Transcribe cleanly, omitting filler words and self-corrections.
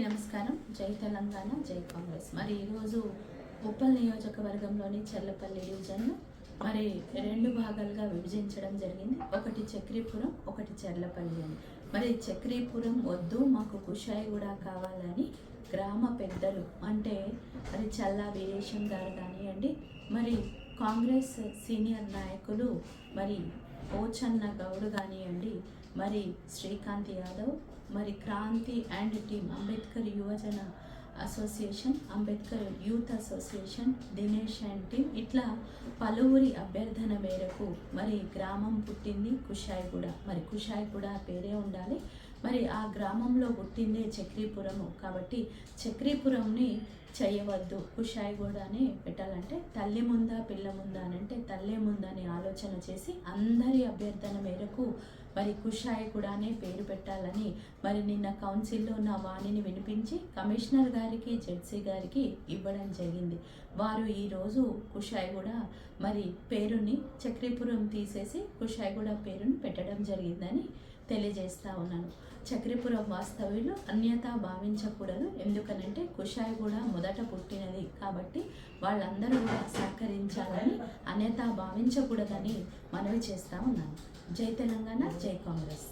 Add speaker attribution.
Speaker 1: నమస్కారం. జై తెలంగాణ, జై కాంగ్రెస్. మరి ఈరోజు ఉప్పల్ నియోజకవర్గంలోని చెర్లపల్లి డివిజన్ మరి రెండు భాగాలుగా విభజించడం జరిగింది. ఒకటి చక్రీపురం, ఒకటి చెర్లపల్లి అని. మరి చక్రీపురం వద్దు, మాకు కుషాయి కూడా కావాలని గ్రామ పెద్దలు అంటే మరి చల్లా వీరేశం గారు కానివ్వండి, మరి కాంగ్రెస్ సీనియర్ నాయకులు మరి పోచన్న గౌడ్ కానివ్వండి, మరి శ్రీకాంత్ యాదవ్, మరి క్రాంతి అండ్ టీమ్, అంబేద్కర్ యువజన association, Ambedkar youth association, Dinesh and team, ఇట్లా పలువురి అభ్యర్థన మేరకు మరి గ్రామం పుట్టింది కుషాయిగూడ. మరి కుషాయిగూడ పేరే ఉండాలి. మరి ఆ గ్రామంలో పుట్టిందే చక్రీపురము కాబట్టి చక్రీపురంని చేయవద్దు, కుషాయిగూడని పెట్టాలంటే తల్లి ముందా పిల్ల ముందా అని అంటే తల్లే ముందని ఆలోచన చేసి అందరి అభ్యర్థన మేరకు మరి కుషాయిగూడనే పేరు పెట్టాలని మరి నిన్న కౌన్సిల్లో నా వాణిని వినిపించి కమిషనర్ గారికి, జెడ్సీ గారికి ఇవ్వడం జరిగింది. వారు ఈరోజు కుషాయిగూడ మరి పేరుని చక్రీపురం తీసేసి కుషాయిగూడ పేరుని పెట్టడం జరిగిందని తెలియజేస్తూ ఉన్నాను. చక్రీపురం వాస్తవ్యులు అన్యతా భావించకూడదు. ఎందుకనంటే కుషాయిగూడ మొదట పుట్టినది కాబట్టి వాళ్ళందరూ కూడా సహకరించాలని, అన్యతా భావించకూడదని మనవి చేస్తూ ఉన్నాను. జై తెలంగాణ, జై కాంగ్రెస్.